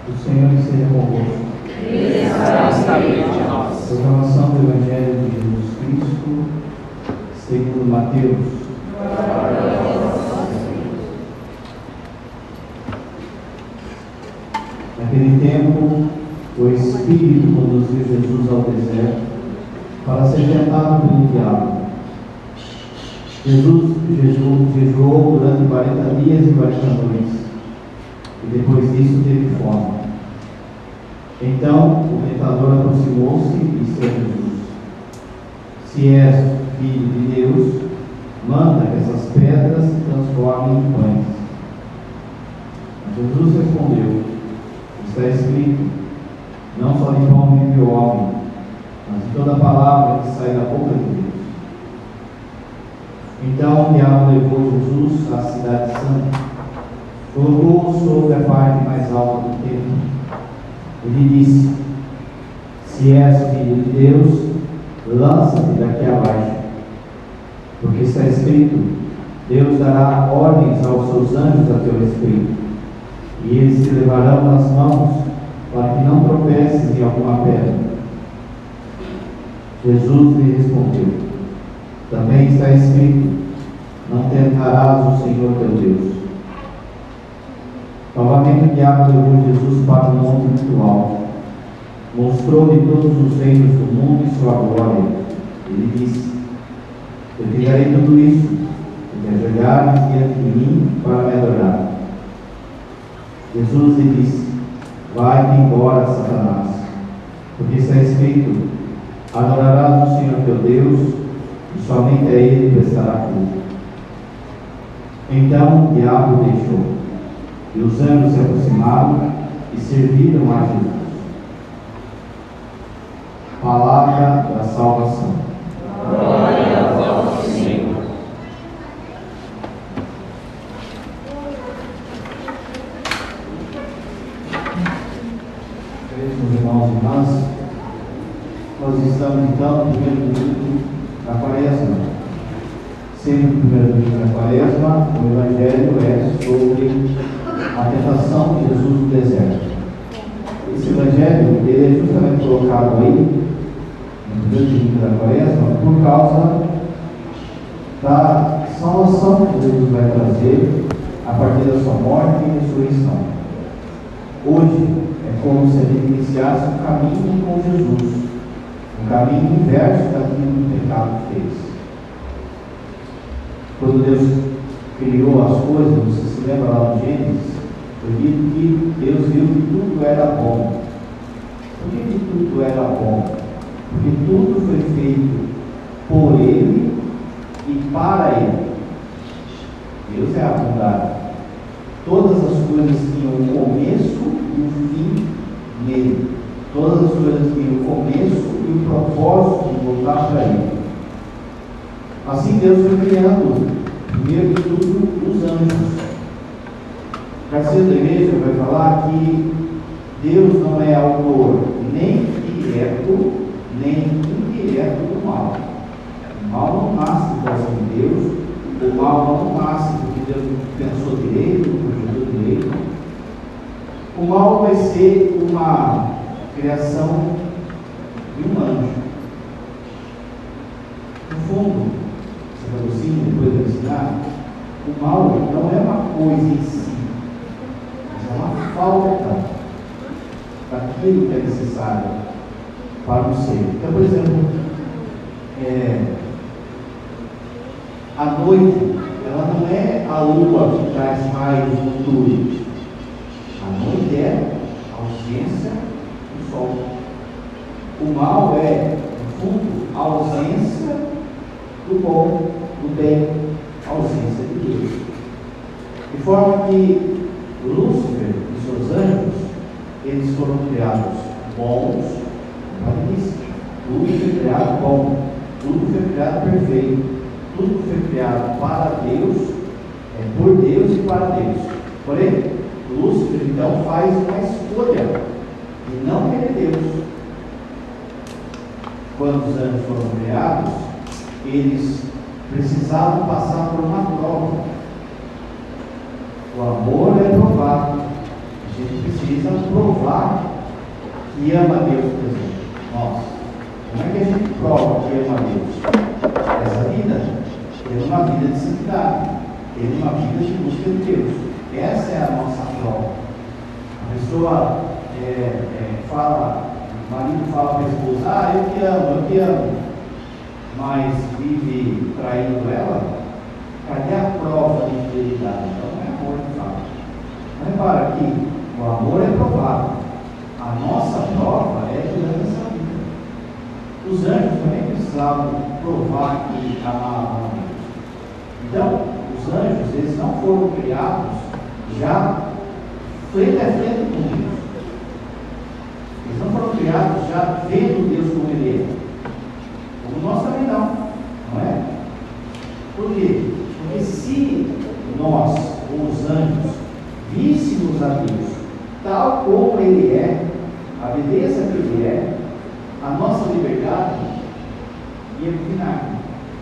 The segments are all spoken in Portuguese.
O Senhor esteja convosco. Está de nós. Proclamação do Evangelho de Jesus Cristo, segundo Mateus. Naquele tempo, o Espírito conduziu Jesus ao deserto para ser tentado pelo diabo. Jesus jejuou durante 40 dias e 40 noites, e depois disso teve fome. Então o tentador aproximou-se e disse a Jesus: Se és filho de Deus, manda que essas pedras se transformem em pães. Mas Jesus respondeu: Está escrito, não só de pão vive o homem, mas de toda palavra que sai da boca de Deus. Então o diabo levou Jesus à cidade santa, colocou-o sobre a parte mais alta do templo. Ele disse: Se és filho de Deus, lança-te daqui abaixo, porque está escrito: Deus dará ordens aos seus anjos a teu respeito, e eles te levarão nas mãos, para que não tropeces em alguma pedra. Jesus lhe respondeu: Também está escrito: Não tentarás o Senhor teu Deus. Novamente o diabo levou Jesus para um monte muito alto, mostrou-lhe todos os reinos do mundo e sua glória. Ele disse: Eu te darei tudo isso, se te ajoelhares diante de mim para me adorar. Jesus lhe disse: Vai-te embora, Satanás, porque está escrito: Adorarás o Senhor teu Deus, e somente a Ele prestará culto. Então o diabo o deixou, e os anjos se aproximaram e serviram a Jesus. Palavra da salvação. Glória a vós, Senhor. Queridos irmãos e irmãs, nós estamos então no primeiro domingo da Quaresma. Sempre no primeiro domingo da Quaresma, o Evangelho é sobre a tentação de Jesus no deserto. Esse Evangelho ele é justamente colocado aí no primeiro domingo da Quaresma por causa da salvação que Jesus vai trazer a partir da sua morte e ressurreição. Hoje é como se a gente iniciasse um caminho com Jesus, um caminho inverso daquilo que o pecado fez. Quando Deus criou as coisas, você se lembra lá no Gênesis, foi dito que Deus viu que tudo era bom. Por que tudo era bom? Porque tudo foi feito por Ele e para Ele. Deus é a bondade. Todas as coisas tinham um começo e um fim nele. Todas as coisas tinham o começo e o propósito de voltar para Ele. Assim Deus foi criando, primeiro de tudo, os anjos. O catecismo da igreja vai falar que Deus não é autor nem direto, nem indireto do mal. O mal não nasce do coração de Deus, o mal não nasce porque Deus pensou direito, projetou direito. O mal vai ser uma criação de um anjo. No fundo, depois de ensinar, o mal não é uma coisa em si, mas é uma falta daquilo que é necessário para o ser. Então, por exemplo, a noite, ela não é a lua que traz raios no futuro. A noite é a ausência do sol. O mal é, no fundo, a ausência do bom, do bem, a ausência de Deus. De forma que Lúcifer e seus anjos, eles foram criados bons, tudo foi criado bom, tudo foi criado perfeito, tudo foi criado para Deus, por Deus e para Deus. Porém, Lúcifer então faz uma escolha de não querer Deus. Quando os anjos foram criados, eles precisavam passar por uma prova. O amor é provado, A gente precisa provar que ama a Deus, por exemplo. Nós. Como é que a gente prova que ama a Deus? Essa vida. Tendo uma vida de santidade. Tendo uma vida de busca de Deus. Essa é a nossa prova. A pessoa fala, o marido fala para a esposa, eu te amo, mas vive traindo ela, cadê a prova de fidelidade? Então não é amor que fala. Mas repara que o amor é provado. A nossa prova é durante essa vida. Os anjos também precisavam provar que amavam a Deus. Então, os anjos, eles não foram criados já frente a frente com Deus. Eles não foram criados já vendo Deus como Ele é. Como nós também não é? Por quê? Porque se nós, ou os anjos, víssemos a Deus tal como Ele é, a beleza que Ele é, a nossa liberdade ia declinar.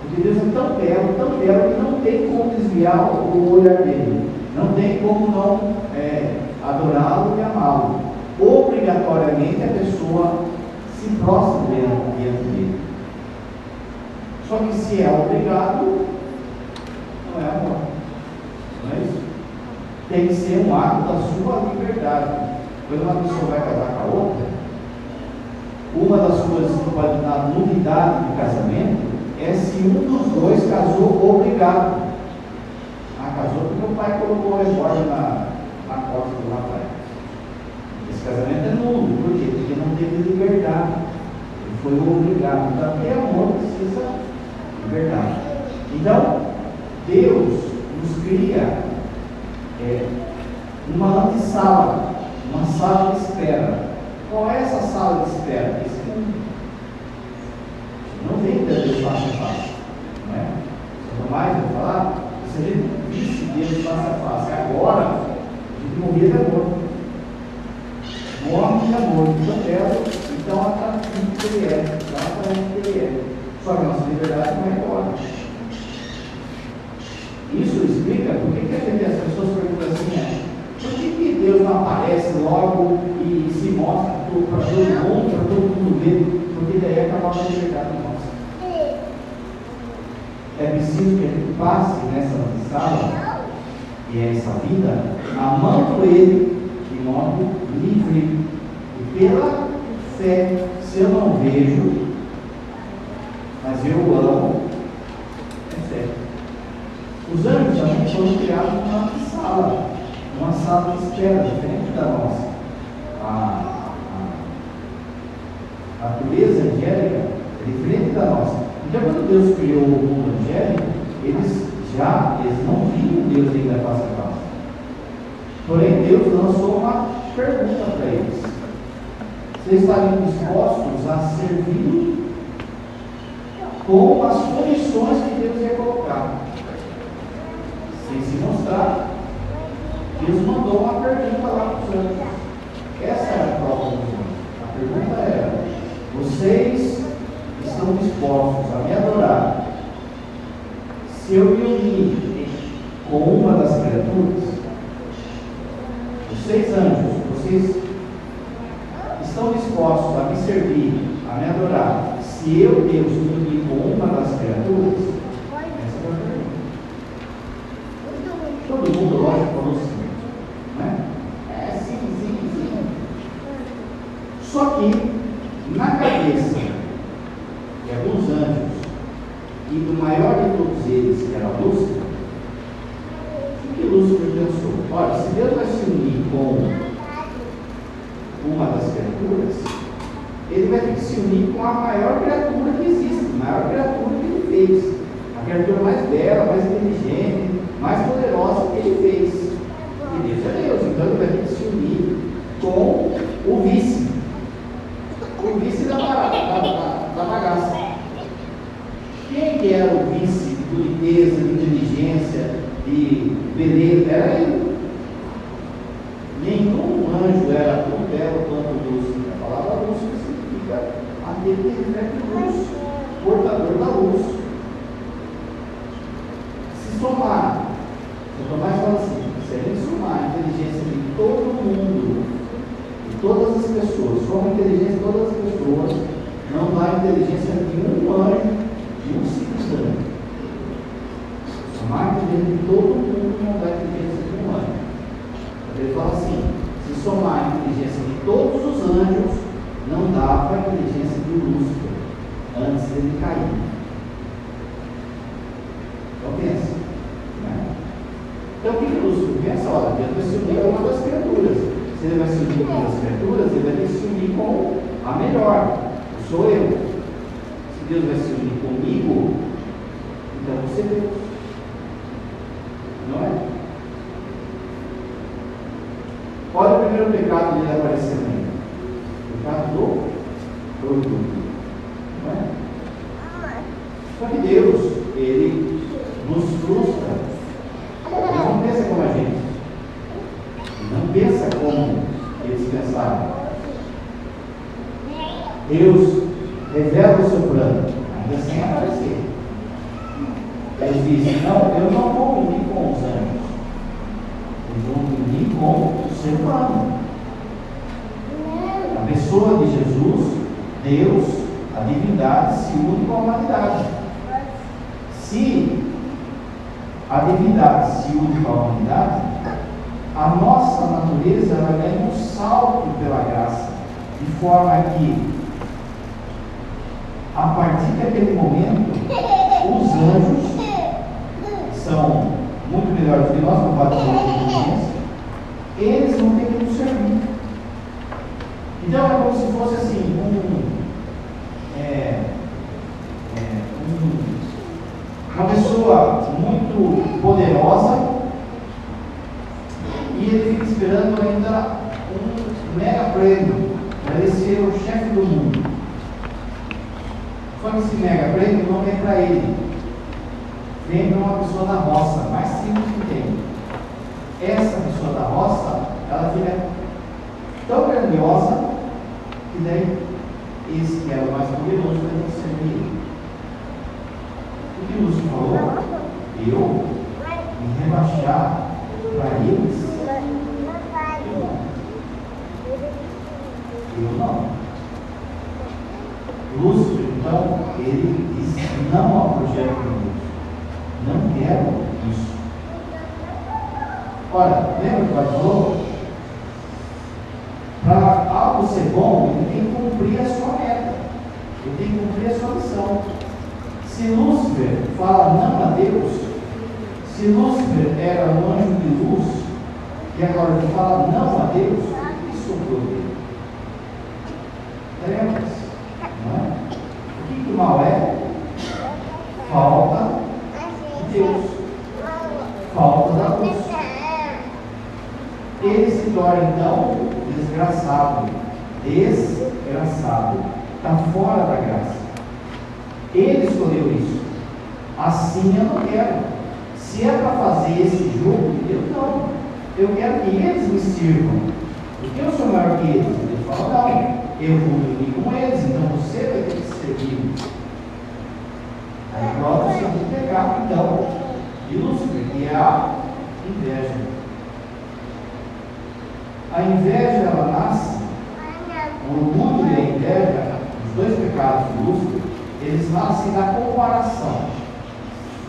Porque Deus é tão belo, que não tem como desviar o olhar dele. Não tem como não adorá-lo e amá-lo. Obrigatoriamente a pessoa se prostra diante dele. Só que se é obrigado, não é amor. Não é isso? Tem que ser um ato da sua liberdade. Quando uma pessoa vai casar com a outra, uma das coisas que pode dar nulidade do casamento é se um dos dois casou obrigado. Casou porque o pai colocou o revólver na costa do rapaz. Esse casamento é nulo. Por quê? Porque não teve liberdade. Ele foi obrigado. Então, até amor precisa de liberdade. Então, Deus nos cria uma antessala, uma sala de espera. Qual é essa sala de espera? Esse mundo. Não vem da Deus fácil a fácil. Não é? Só mais vou falar. Se a gente visse Deus face a face agora, a gente morria de amor. Morre de amor, então atrativo que Ele é, então atraente que Ele é. Só que a nossa liberdade não é agora. Isso explica por que as pessoas perguntam assim, por que Deus não aparece logo e se mostra para todo mundo ver? Porque daí acaba a liberdade nossa. É preciso que a gente passe nessa sala, e é essa vida, amando Ele de modo livre. E pela fé, se eu não vejo, mas eu amo, é fé. Os anjos também foram criados numa sala de espera, diferente da nossa. A natureza angélica é diferente da nossa. Então, quando Deus criou o mundo angélico, eles não viam Deus ainda face a face. Porém, Deus lançou uma pergunta para eles: vocês estariam dispostos a servir com as condições que Deus ia colocar? Sem se mostrar, Deus mandou uma pergunta lá para os anjos. Essa era a prova dos anjos. A pergunta era: vocês estão dispostos a me adorar se eu me unir com uma das criaturas? Vocês anjos, vocês estão dispostos a me servir, a me adorar se eu, Deus, me unir com uma das criaturas? Essa é a pergunta. Todo mundo, lógico, falou sim, né? Sim. Só que na cabeça de alguns anjos e do maior de todos eles, que era Lúcifer, o que Lúcifer pensou? Olha, se Deus vai se unir com uma das criaturas, Ele vai ter que se unir com a maior criatura que existe, a maior criatura que Ele fez, a criatura mais bela, mais inteligente, mais poderosa que Ele fez. E Deus é Deus, então Ele vai ter que se unir com o vice da bagaça. Quem que era o vice de boniteza, de inteligência, de beleza? Era ele. Nenhum anjo era tão belo quanto Lúcifer. A palavra Lúcifer significa aquele que reflete luz, portador da luz. Se somar, o Tomás fala assim, se a gente somar a inteligência de todo mundo todas as pessoas. Soma a inteligência de todas as pessoas, não dá a inteligência de um anjo, de um simples anjo. Somar a inteligência de todo mundo não dá a inteligência de um anjo. Ele fala assim: se somar a inteligência de todos os anjos, não dava a inteligência de Lúcifer, antes dele cair. Então pensa, né? Então o que Lúcifer pensa? Olha, Deus vai se unir com uma das criaturas. Se ele vai se unir com uma das criaturas, ele vai ter que se unir com a melhor, que sou eu. Se Deus vai se unir comigo, então você é Deus. Não é? Olha o primeiro pecado dele aparecendo aí. O pecado do orgulho. Não é? Só que Deus, Ele nos frustra. Ele não pensa como a gente. Ele não pensa como eles pensaram. Deus revela o seu plano, ainda sem aparecer. Ele diz: não, eu não vou unir com os anjos. Eu vou unir com o ser humano. A pessoa de Jesus, Deus, a divindade, se une com a humanidade. Se a divindade se une com a humanidade, a nossa natureza ela ganha um salto pela graça, de forma que, a partir daquele momento, os anjos são muito melhores que nós, não pode ter inteligência, eles vão ter que nos servir. Então é como se fosse assim, uma pessoa muito poderosa e ele fica esperando ainda um mega prêmio para ele ser o chefe do mundo. Só que esse mega prêmio não vem para ele, vem para uma pessoa da roça, mais simples que tem. Essa pessoa da roça, ela fica tão grandiosa que daí esse que era o mais poderoso vai ter que servir ele. O que Lúcio falou? Eu me rebaixar para eles? Eu não. Lúcio, então, ele disse não ao projeto de Deus. Não quero isso. Ora, lembra que ela falou? Para algo ser bom, ele tem que cumprir a sua meta. Ele tem que cumprir a sua missão. Se Lúcifer fala não a Deus, se Lúcifer era um anjo de luz, e agora ele fala não a Deus, isso sobrou dele. Trevas, não é? O que o mal é? Falta de Deus, falta da luz. Ele se torna então desgraçado, está fora da graça. Ele escolheu isso. Assim eu não quero. Se é para fazer esse jogo, eu não. Eu quero que eles me sirvam. Porque eu sou maior que eles. Ele fala: não, eu vou me unir com eles, então você vai ter que servir. Aí prova o segundo pecado, então, de Lúcifer, que é a inveja. A inveja, ela nasce, o orgulho e a inveja, os dois pecados de Lúcifer, eles nascem da comparação.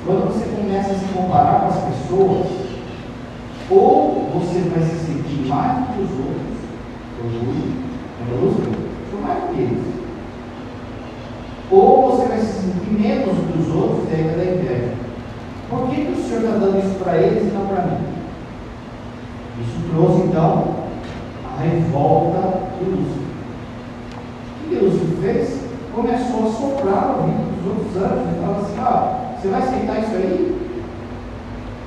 Quando você começa a se comparar com as pessoas, ou você vai se sentir mais do que os outros, orgulho, Lúcifer, sou mais do que eles, ou você vai se sentir menos do que os outros, e aí da inveja. Por que o Senhor está dando isso para eles e não para mim? Isso trouxe então a revolta de Lúcifer. O que Lúcifer fez? Começou a soprar no ouvido dos outros anjos e falava assim: você vai aceitar isso aí?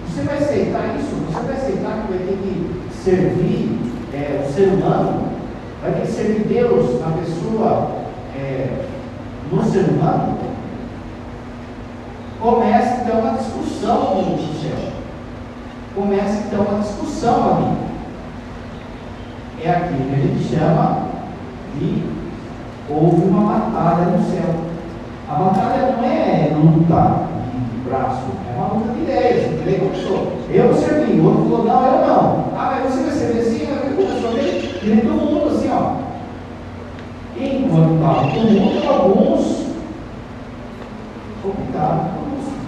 Você vai aceitar isso? Você vai aceitar que vai ter que servir o ser humano? Vai ter que servir Deus na pessoa, no ser humano? Começa então uma discussão no céu. Começa então uma discussão ali. É aquilo que a gente chama de houve uma batalha no céu. A batalha não é luta de braço, é uma luta de ideias. Eu vou servir, o outro falou: não, eu não. Mas você vai servir assim? Começou a ver? E todo mundo assim, ó. Enquanto estava todo mundo, alguns optaram por música.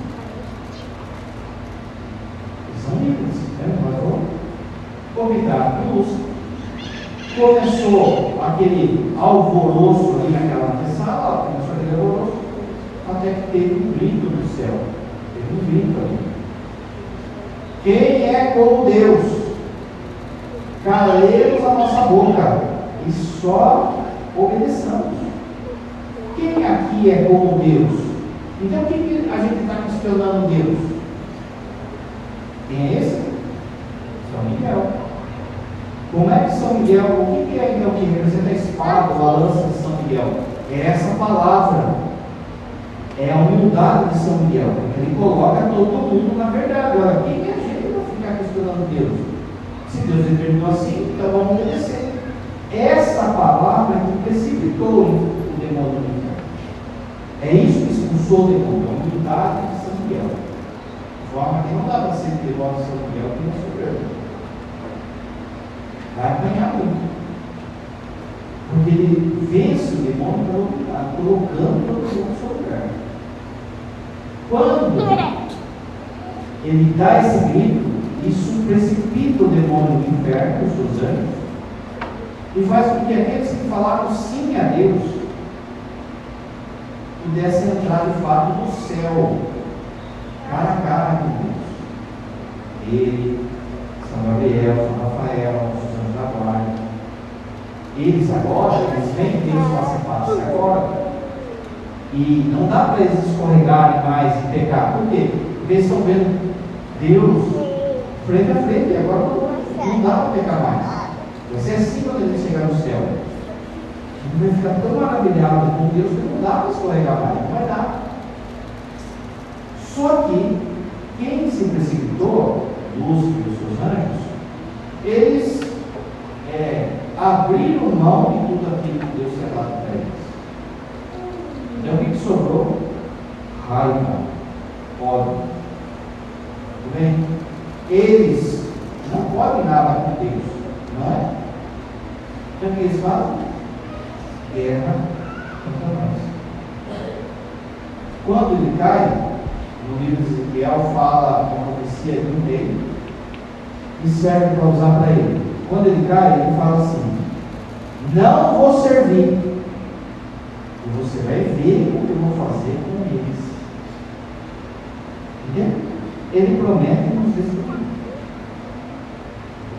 Eles são livres, né? Mas optaram por música. Começou aquele alvoroço ali naquela sala, começou aquele alvoroço, até que teve um grito do céu. Teve um grito ali. Quem é como Deus? Calemos a nossa boca e só obedeçamos. Quem aqui é como Deus? Então o que a gente está questionando Deus? Quem é esse? São Miguel. Como é que São Miguel, o que é então que representa a espada ou a lança de São Miguel? É essa palavra. É a humildade de São Miguel. Ele coloca todo mundo na verdade. Agora, quem é a gente para ficar questionando Deus? Se Deus determinou assim, então vamos obedecer. Essa palavra que precipitou o demônio do inferno. É isso que expulsou o demônio, a humildade de São Miguel. De forma que não dá para ser devoto de São Miguel que não soberbo. Vai apanhar muito. Porque ele vence o demônio pela humildade, colocando todo mundo soberbo. Quando ele dá esse grito, isso precipita o demônio do inferno, os seus anjos, e faz com que aqueles que falaram sim a Deus pudessem entrar de fato no céu, cara a cara com Deus. Ele, São Gabriel, São Rafael, os anjos da guarda. Eles agora, eles veem Deus face a face agora. E não dá para eles escorregarem mais e pecar. Por quê? Porque eles estão vendo Deus frente a frente, e agora não dá para pecar mais. Vai ser assim quando ele chegar no céu. A gente vai ficar tão maravilhado com Deus que não dá para escorregar mais, não vai dar. Só que quem se precipitou, Lúcifer e os seus anjos, eles abriram mão de tudo aquilo que Deus tinha dado para eles. Então o que sobrou? Raiva, ódio. Tudo bem? Eles não podem nada com Deus, não é? Então o que eles fazem? Guerra contra nós. Quando ele cai, no livro de Ezequiel fala a profecia de um rei que serve para usar para ele. Quando ele cai, ele fala assim: não vou servir, e você vai ver o que eu vou fazer com eles. Entendeu? Ele promete nos destruir.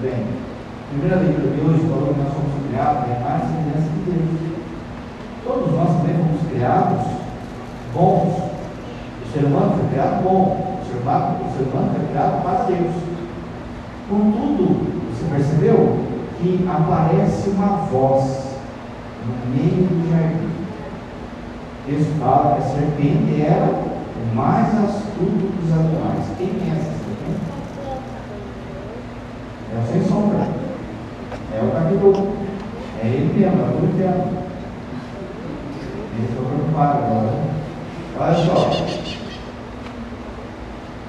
Bem, a primeira leitura de hoje falou que nós somos criados à imagem e semelhança de Deus. Todos nós também fomos criados bons. O ser humano foi criado bom. O ser humano foi criado para Deus. Contudo, você percebeu que aparece uma voz no meio do jardim. Deus fala que a serpente era o mais astuto dos animais. Quem é essa serpente? É o sem sombra. É o capítulo. É ele mesmo, é o inferno. Ele ficou preocupado agora. Olha só.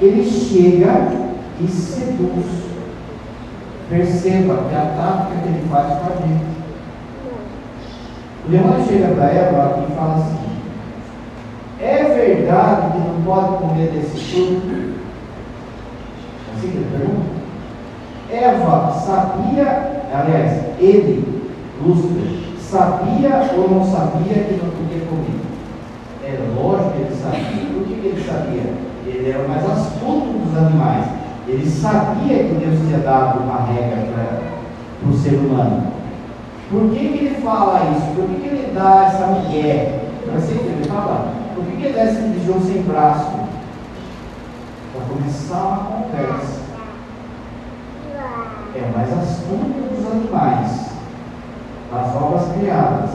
Ele chega e seduz. Perceba que a tática que ele faz com a gente. O demônio chega para Eva e fala assim: é verdade que não pode comer desse fruto? Assim que ele pergunta. Eva sabia, aliás, ele, Lúcifer, sabia ou não sabia que não podia comer? É lógico que ele sabia. Por que ele sabia? Ele era o mais astuto dos animais. Ele sabia que Deus tinha dado uma regra para o ser humano. Por que ele fala isso? Por que ele dá essa migué? Não sei o que ele fala. Por que ele dá esse bijão sem braço? Para começar uma conversa. É o mais astuto dos animais, das obras criadas.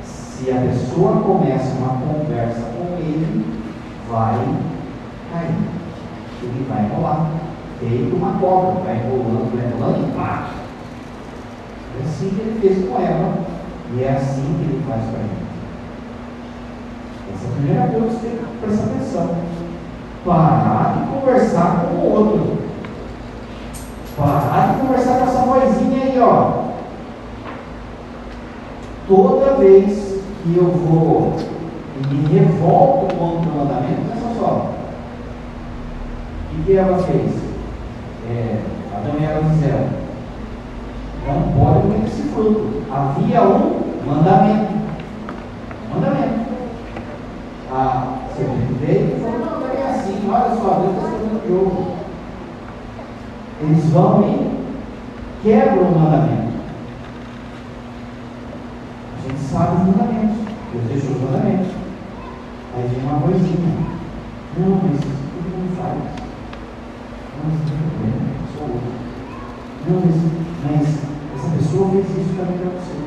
Se a pessoa começa uma conversa com ele, vai cair. Ele vai enrolar. Feito uma cobra, vai enrolando e pá! É assim que ele fez com ela, e é assim que ele faz com a gente. Essa é a primeira coisa que você tem que prestar atenção. Parar de conversar com o outro. Parar de conversar com essa vozinha aí, ó. toda vez que eu vou e me revolto contra o mandamento, pensa só. O que Eva fez? Adão e Eva disseram: não pode comer esse fruto. Havia um mandamento. A serpente veio e falou: não, não é assim, olha só, Deus está escrevendo o jogo. Eles vão e quebram o mandamento. A gente sabe os mandamentos. Deus deixou os mandamentos. Aí vem uma coisinha. Não, mas todo mundo faz. Não, mas não tem problema, só outro. Não, mas essa pessoa fez isso para mim, para você.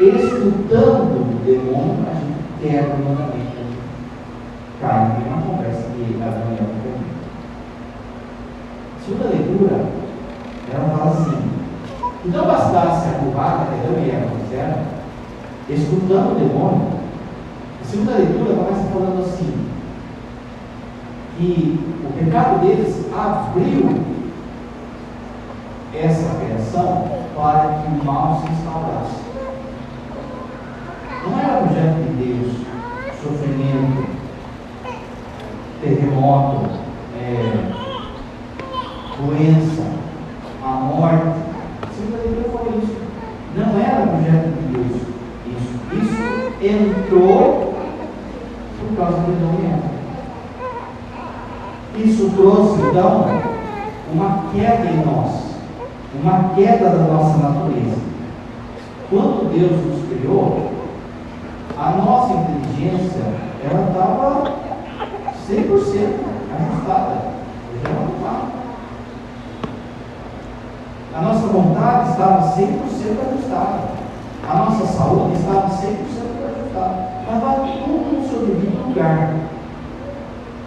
Escutando o demônio, a gente quebra o mandamento. Cai em uma conversa que Adão e Eva têm. Segunda leitura, ela fala assim: que não bastasse a culpada que Adão e Eva fizeram, escutando o demônio. A segunda leitura começa falando assim: que o pecado deles abriu essa criação para que o mal se instaurasse. Não era projeto de Deus sofrimento, terremoto, doença, a morte. A segunda leitura foi isso. Não era projeto de Deus. Isso entrou por causa do Adão e Eva. Isso trouxe então uma queda em nós, uma queda da nossa natureza. Quando Deus nos criou, a nossa inteligência ela estava 100% ajustada. Hoje ela não está. A nossa vontade estava 100% ajustada. A nossa saúde estava 100% ajustada. Estava tudo no seu devido lugar.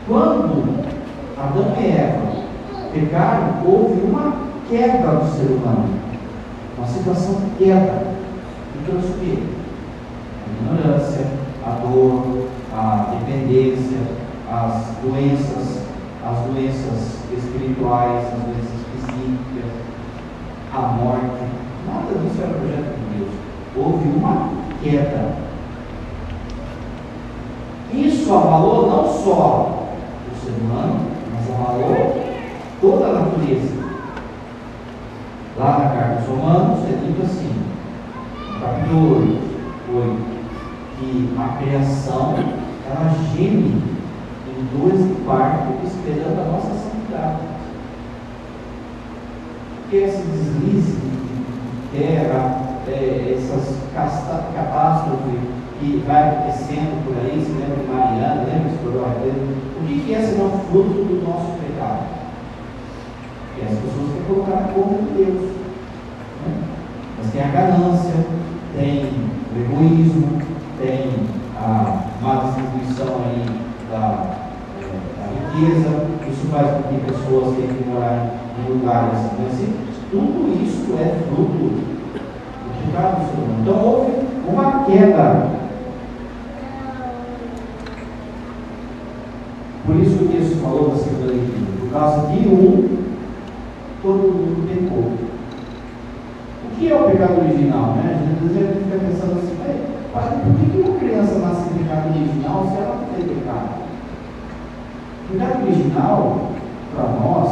Quando Adão e Eva pecaram, houve uma queda do ser humano. Uma situação de queda. E trouxe o quê? A ignorância, a dor, a dependência, as doenças espirituais, as doenças físicas, a morte. Nada disso era projeto de Deus. Houve uma queda. Isso abalou não só o ser humano, mas abalou toda a natureza. Lá na carta dos Romanos é dito assim, no capítulo 8, que a criação ela geme em dores de parto esperando a nossa santidade. Porque esse deslize de terra, essas catástrofes que vai acontecendo por aí, se lembra de Mariana, lembra de o que é senão fruto do nosso pecado? Que as pessoas querem colocar na conta de Deus, né? Mas tem a ganância, tem o egoísmo, tem a má distribuição aí da riqueza. Isso faz com que pessoas tenham que morar em lugares assim. Tudo isso é fruto do pecado do ser humano. Então houve uma queda. Por isso que o texto falou da segunda leitura. Por causa de todo mundo pecou. O que é o pecado original? Né? Às vezes a gente fica pensando assim: por que uma criança nasce em pecado original se ela não tem pecado? O pecado original, para nós,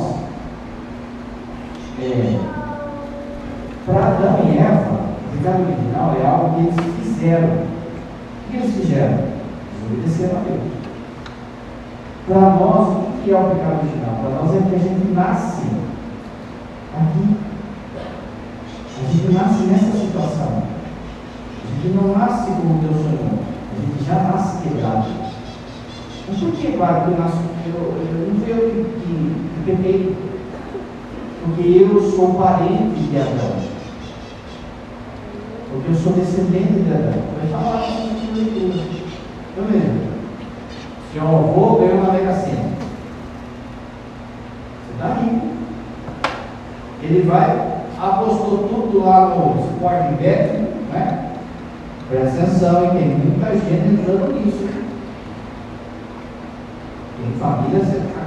para Adão e Eva, o pecado original é algo que eles fizeram. O que eles fizeram? Eles obedeceram a Deus. Para nós, o que é o pecado original? Para nós é que a gente nasce aqui. A gente nasce nessa situação. A gente não nasce como Deus sonhou. A gente já nasce quebrado. Mas por que, claro, que eu nasço? Não fui eu que pequei. Porque eu sou parente de Adão. Porque eu sou descendente de Adão. Vai falar assim na leitura. Eu mesmo. Seu avô ganhou uma Mega Sena. Você está rico. Ele vai, apostou tudo lá no Sportbet, né? Presta atenção, e tem muita gente entrando nisso. Tem família que está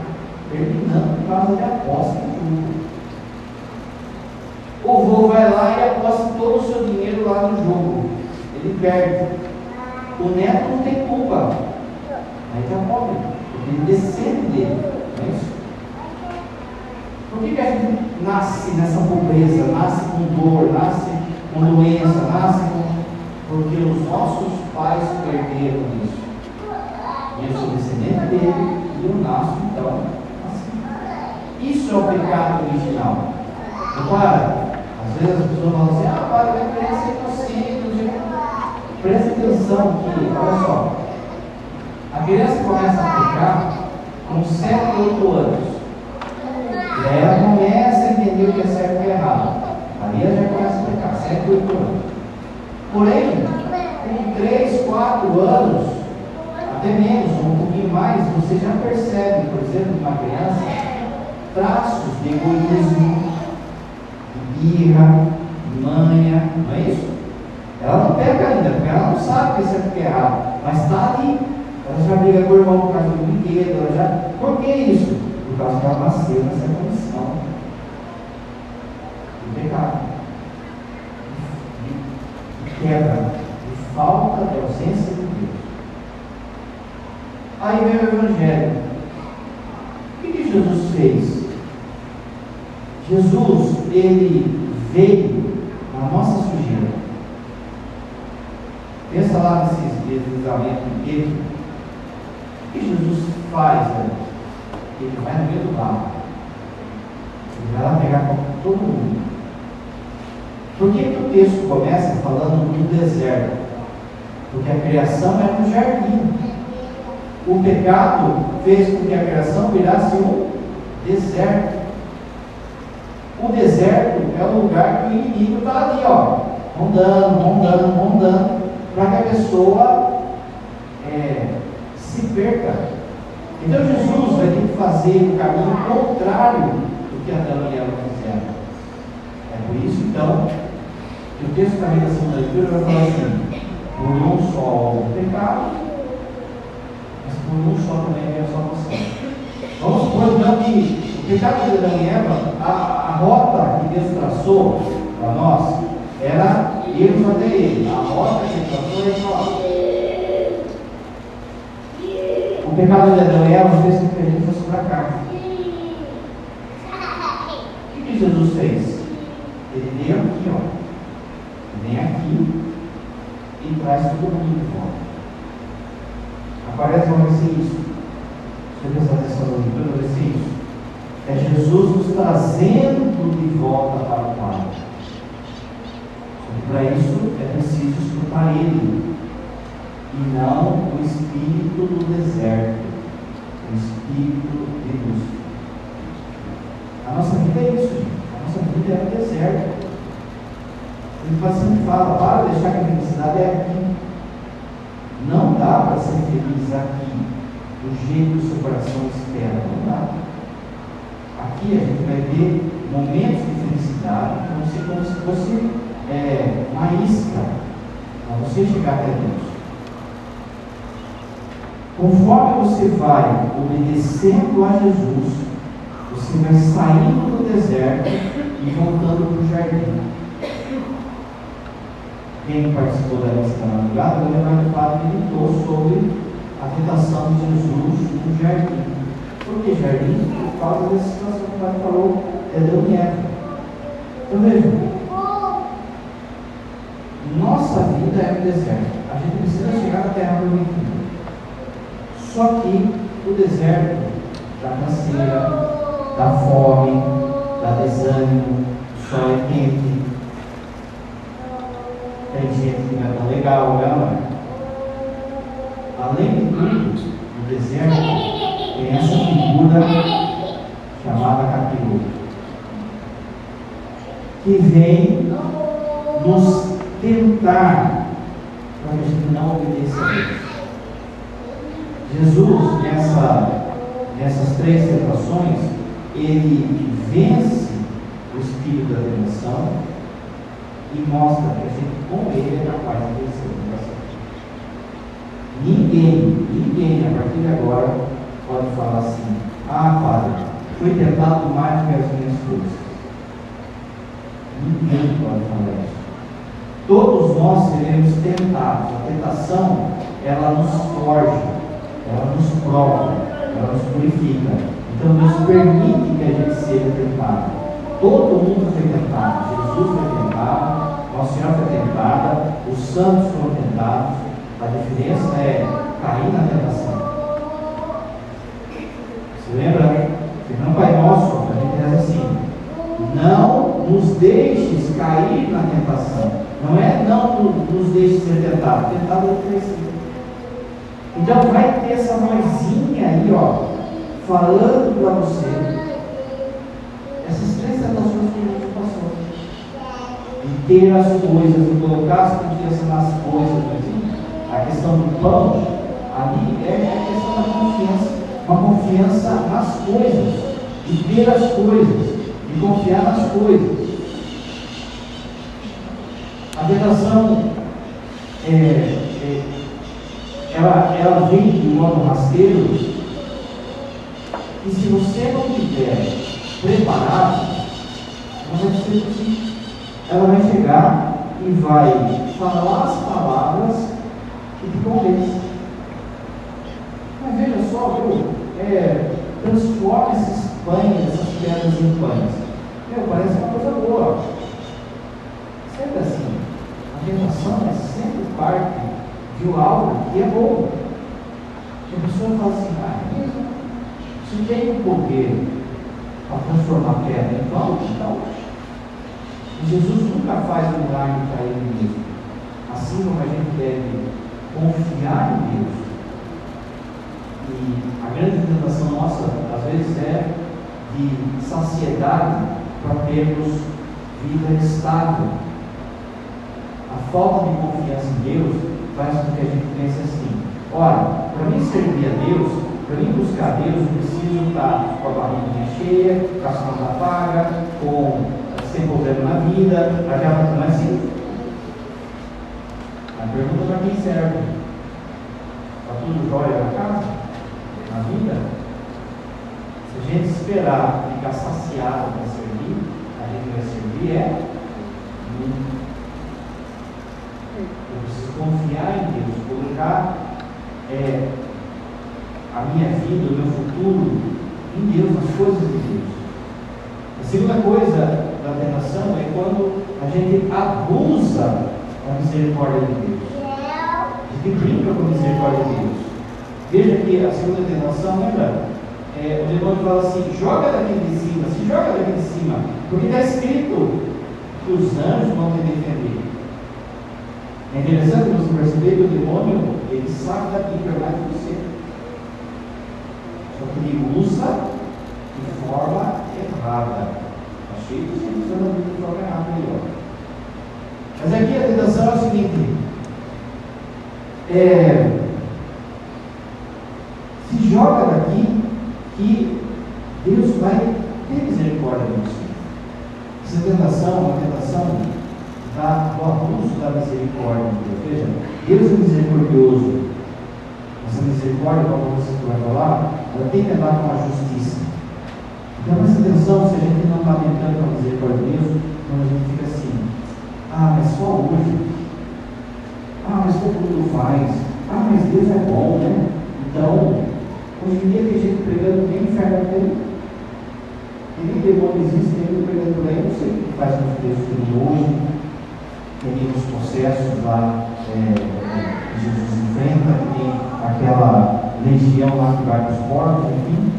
terminando por causa de aposta em tudo. O vô vai lá e aposta todo o seu dinheiro lá no jogo. Ele perde. O neto não tem culpa. Aí já pobre. Ele descende dele. Não é isso? Por que a gente nasce nessa pobreza? Nasce com dor, nasce com doença, nasce com... Porque os nossos pais perderam isso. E eu sou descendente dele e eu nasço então assim. Isso é o pecado original. Repara, às vezes as pessoas falam assim, padre, minha criança é inocente. Presta atenção aqui, olha só. A criança começa a pecar com 7, 8 anos. E aí ela começa a entender o que é certo e o que é errado. Ali ela já começa a pecar, 7, 8 anos. Porém, com 3, 4 anos, até menos, ou um pouquinho mais, você já percebe, por exemplo, uma criança, traços de egoísmo, de birra, de manha, não é isso? Ela não peca ainda, porque ela não sabe o que é certo e o que é errado, mas está ali, ela já briga com o irmão por causa do brinquedo, ela já... Por que isso? Por causa que ela nasceu nessa condição de pecado, de quebra, de falta de ausência de Deus. Aí vem o Evangelho. O que Jesus fez? Jesus, ele veio na nossa sujeira. Pensa lá nesses deslizamentos de Pedro. O que Jesus faz? Ele vai no meio do barro. Ele vai lá pegar com todo mundo. Por que o texto começa falando do deserto? Porque a criação era um jardim. O pecado fez com que a criação virasse um deserto. O deserto é o lugar que o inimigo está ali, rondando, para que a pessoa se perca. Então Jesus vai ter que fazer o caminho contrário do que Adão e Eva fizeram. É por isso, então, que o texto também da segunda leitura vai falar assim: por um só o pecado, mas por um só também veio a salvação. Vamos supor então que o pecado de Adão e Eva, a rota que Deus traçou para nós era irmos até Ele. A rota que Ele traçou é só. O pecado de Adão e Eva fez com que a gente fosse para cá. O que Jesus fez? Ele veio aqui, vem aqui e traz todo mundo de volta. Aparece vai ser isso. Se eu prestar atenção na leitura, vai ser isso. É Jesus nos trazendo de volta para o Pai. Para isso é preciso escutar Ele e não o espírito do deserto, o espírito de luz. A nossa vida é isso, gente. A nossa vida é um deserto. Ele sempre fala, para deixar que a felicidade é aqui. Não dá para ser feliz aqui, do jeito que o seu coração espera. Não dá. Aqui a gente vai ver momentos de felicidade, como se fosse uma isca, para você chegar até Deus. Conforme você vai obedecendo a Jesus, você vai saindo do deserto e voltando para o jardim. Quem participou da missa da madrugada, vai lembrar que o padre meditou sobre a tentação de Jesus no jardim. Por que jardim? Por causa dessa situação que o padre falou, Adão e Eva. Então vejam, nossa vida é um deserto. A gente precisa chegar à terra prometida. Só que o deserto dá canseira, dá fome, dá desânimo, o sol é quente. Tem gente que não é tão legal, não é? Além de tudo, no deserto tem essa figura chamada capiroto, que vem nos tentar para que a gente não obedeça a Deus. Jesus, nessas 3 tentações, ele vence o espírito da tentação e mostra que a gente, com ele, é capaz de vencer a tentação. Ninguém, a partir de agora, pode falar assim: padre, fui tentado mais do que as minhas forças. Ninguém pode falar isso. Todos nós seremos tentados. A tentação, ela nos forja, ela nos prova, ela nos purifica. Então Deus permite que a gente seja tentado. Todo mundo foi tentado. Jesus foi tentado, Nossa Senhora foi tentada, os santos foram tentados. A diferença é cair na tentação. Você lembra? No Pai Nosso, a gente diz assim: não nos deixes cair na tentação. Não é não nos deixes ser tentado. Tentado é crescer. Então vai ter essa vozinha aí, ó, falando para você. Essas três tentações que a gente passou. De ter as coisas, de colocar a confiança nas coisas. A questão do pão, ali é a questão da confiança. Uma confiança nas coisas. De ter as coisas. De confiar nas coisas. A tentação ela vem de modo rasteiro, e se você não estiver preparado, ela vai chegar e vai falar as palavras que te convencem. Mas veja só, transforma esses pães, essas pedras em pães. Parece uma coisa boa. Sempre assim. A tentação é sempre parte de algo que é bom. A pessoa fala assim: se tem o poder para transformar pedra em pão, então Jesus nunca faz milagre para ele mesmo. Assim como a gente deve confiar em Deus. E a grande tentação nossa, às vezes, é de saciedade para termos vida estável. A falta de confiança em Deus faz com que a gente pense assim: olha, para mim servir a Deus, para mim buscar Deus, eu preciso estar com a barriguinha cheia, com as contas pagas, sem problema na vida. Não é assim? A pergunta para quem serve: está tudo jóia na casa? Na vida? Se a gente esperar ficar saciado para servir, a gente vai servir eu preciso confiar em Deus, colocar a minha vida, o meu futuro em Deus, nas coisas de Deus. A segunda coisa da tentação é quando a gente abusa da misericórdia de Deus. A gente brinca com a misericórdia de Deus. Veja que a segunda tentação, lembra? O demônio fala assim: joga daqui de cima, se joga daqui de cima, porque está escrito que os anjos vão te defender. É interessante você perceber que o demônio, ele sabe daqui para mais de você. Só que ele usa de forma errada. Está cheio de gente usando a Bíblia de forma errada aí, ó. Mas aqui a tentação é o seguinte: se joga daqui que Deus vai ter misericórdia de você. Essa tentação é uma tentação do abuso da misericórdia de Deus. Veja, Deus é misericordioso. Essa misericórdia, como você vai falar, ela tem que andar com a justiça. Então presta atenção, se a gente não está tentando com a misericórdia de Deus, quando a gente fica assim: mas só hoje. Mas todo mundo faz. Mas Deus é bom, né? Então, hoje em dia tem gente pregando que inferno tem. Tem demônio existe, tem gente pregando por aí, não sei o que faz com os textos de hoje. Tem os processos lá que Jesus enfrenta, que tem aquela legião lá que vai para os porcos, enfim.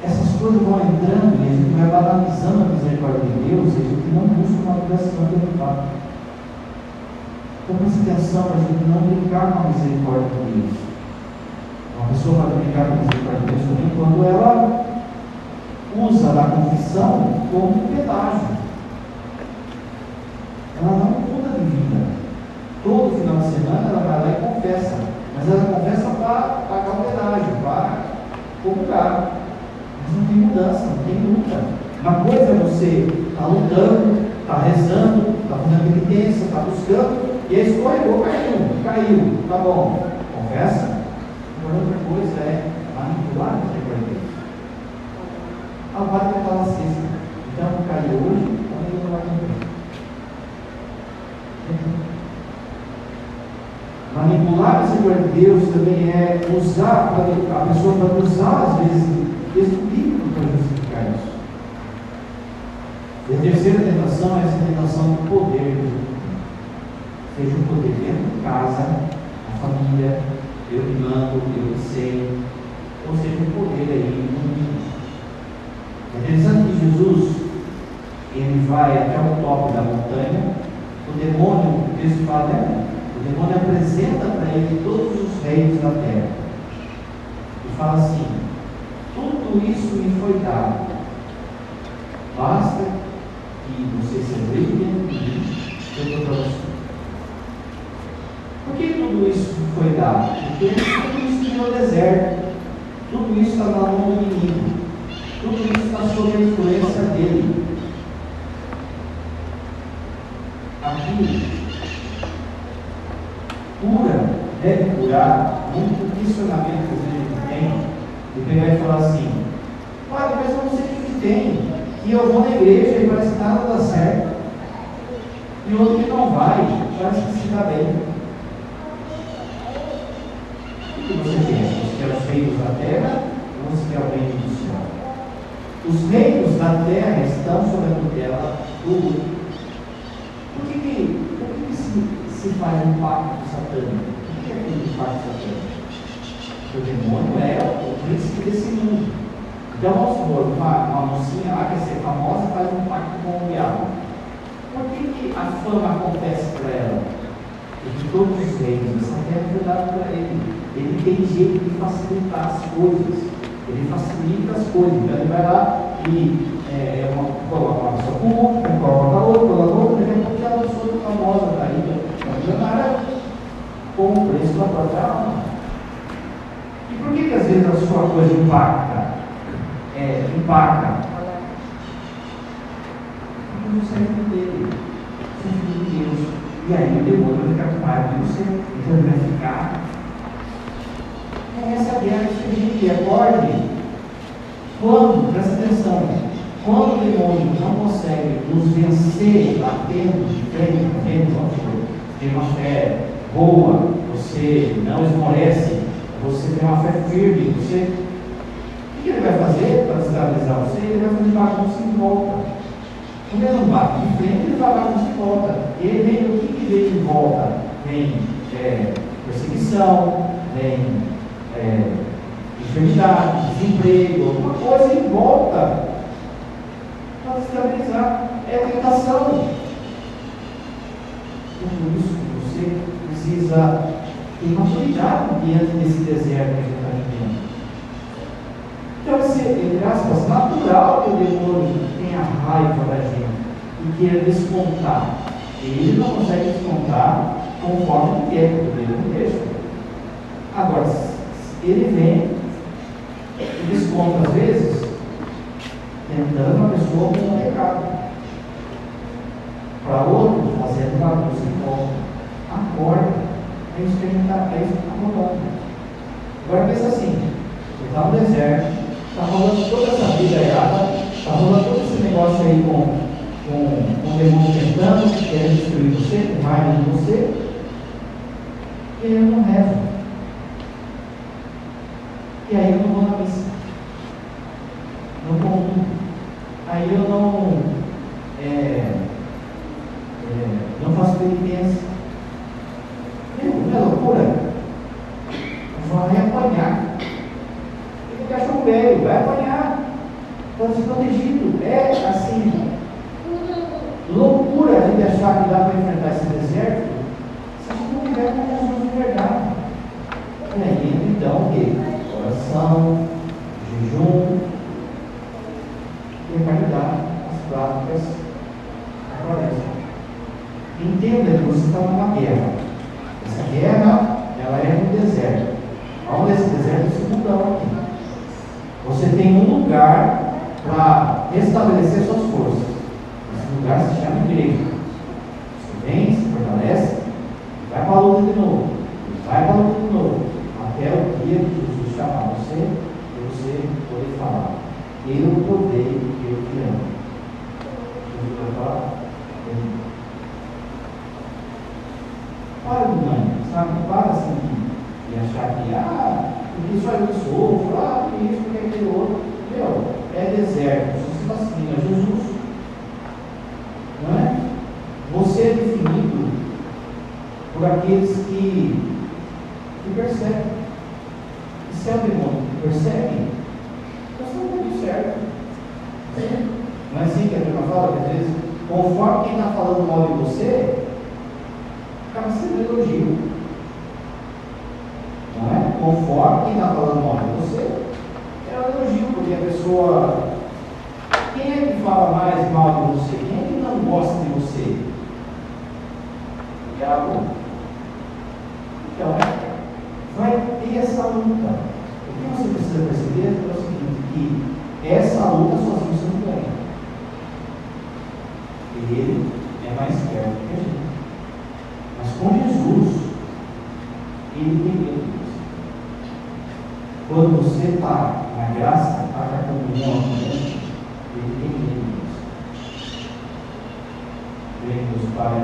Essas coisas vão entrando e a gente vai banalizando a misericórdia de Deus e a gente não busca uma ligação de fato. Então preste atenção para a gente não brincar com a misericórdia de Deus. Uma pessoa vai brincar com a misericórdia de Deus também quando ela usa a confissão como pedágio. Ela não muda de vida. Todo final de semana ela vai lá e confessa. Mas ela confessa para pagar o pedágio, para comungar. Mas não tem mudança, não tem luta. Uma coisa é você estar lutando, estar rezando, estar fazendo penitência, estar buscando, e aí escorregou, caiu, tá bom, confessa. Agora outra coisa é manipular a misericórdia de Deus. Vai tentar na sexta. Então caiu hoje, Manipular a misericórdia de Deus também é usar, a pessoa pode usar, às vezes, texto bíblico para justificar isso. E a terceira tentação é essa tentação do poder. Seja o poder dentro de casa, a família, eu que mando, eu que sei, ou seja, o poder aí no mundo. É interessante que Jesus, ele vai até o topo da montanha, o demônio, o texto fala, né? O demônio apresenta para ele todos os reinos da terra. E fala assim: tudo isso me foi dado. Basta que você se abrigue dentro de mim, eu dou para você. Por que tudo isso foi dado? Porque tudo isso está no deserto. Tudo isso está na mão do inimigo. Tudo isso está sob a influência dele. Aqui, cura, deve curar muito questionamento que a gente tem, de pegar e falar assim: olha, mas eu não sei o que tem, e eu vou na igreja e parece que nada dá certo, e outro que não vai, parece que se dá bem. O que você quer? Você quer os reinos da terra ou você quer o reino do céu? Os reinos da terra estão sob a tutela do outro. Por que se faz um pacto satânico? O que é aquele pacto satânico? O demônio é o príncipe desse mundo. Então, vamos supor, uma mocinha lá que quer ser famosa faz um pacto com o diabo. Por que a fama acontece para ela? Porque todos os reinos dessa terra foi dado para ele. Ele tem jeito de facilitar as coisas. Ele facilita as coisas. Então, ele vai lá e coloca uma pessoa com outra, coloca outra, daqui a pouco aquela pessoa famosa está aí, milionária, com o preço da própria alma. E por que às vezes a sua coisa impacta? Porque você é filho dele, você é filho de Deus. E aí o demônio vai ficar com raiva de você, então ele vai ficar. Essa é a guerra que acorde. Quando, presta atenção, quando o demônio não consegue nos vencer batendo de frente, tem uma fé boa, você não esmorece, você tem uma fé firme, o que ele vai fazer para estabilizar você? Ele vai fazer bagunça em volta. Quando ele não bate de frente, ele vai bagunça em volta. E ele vem, o que vem em volta? Vem perseguição, vem enfermidade, desemprego, alguma coisa em volta para estabilizar. É tentação. Tudo isso você precisa ter maturidade diante desse deserto que a gente está vivendo. Então, entre aspas, natural que o demônio tenha raiva da gente e queira descontar. Ele não consegue descontar conforme ele quer, porque ele não deixa. Agora, ele vem e desconta, às vezes, tentando a pessoa com um pecado. Para outro, fazendo bagunça em volta. Acorda. É isso que a gente está rolando. Agora pensa assim: você está no deserto, está rolando toda essa vida errada, está rolando todo esse negócio aí com o demônio tentando, querendo destruir você, com raiva de você, e ele não reza. E aí eu não vou na missa. Não comungo. Aí eu não faço penitência. Não é loucura? Vai apanhar. Ele cachorro velho, vai apanhar. Pode ser protegido. É assim, loucura a gente achar que dá para enfrentar esse deserto se a gente não tiver com Jesus de verdade. E aí então o quê? Oração, jejum e caridade, as práticas da floresta. Entenda que você está numa guerra. Essa guerra, ela é no deserto. Onde esse deserto é esse mundão aqui. Você tem um lugar para restabelecer suas forças. Esse lugar se chama igreja. Você vem, se fortalece, vai para a luta de novo. Vai para a luta de novo. Até o dia que Jesus chamar você e você poder falar: eu poder, eu te amo. Jesus vai falar: Para de mãe, sabe? Para assim de achar que, porque isso aí eu sofro, porque isso, porque aquele outro. Meu, é deserto. Se você está seguindo a Jesus, não é? Você é definido por aqueles que perseguem. E se é o demônio que persegue, você não está tudo certo. Não é assim que a turma fala, que às vezes, conforme quem está falando mal de você, acaba sendo elogio. Não é? Conforme quem está falando mal de você, é um elogio, porque a pessoa. Quem é que fala mais mal de você? Quem é que não gosta de você? O diabo. Então, vai ter essa luta. O que você precisa perceber é o seguinte, que essa luta sozinho você não ganha. Ele é mais perto que a gente. Mas com Jesus, ele tem medo disso. Quando você está na graça, está na comunhão com ele, ele tem medo disso. Vem dos pais,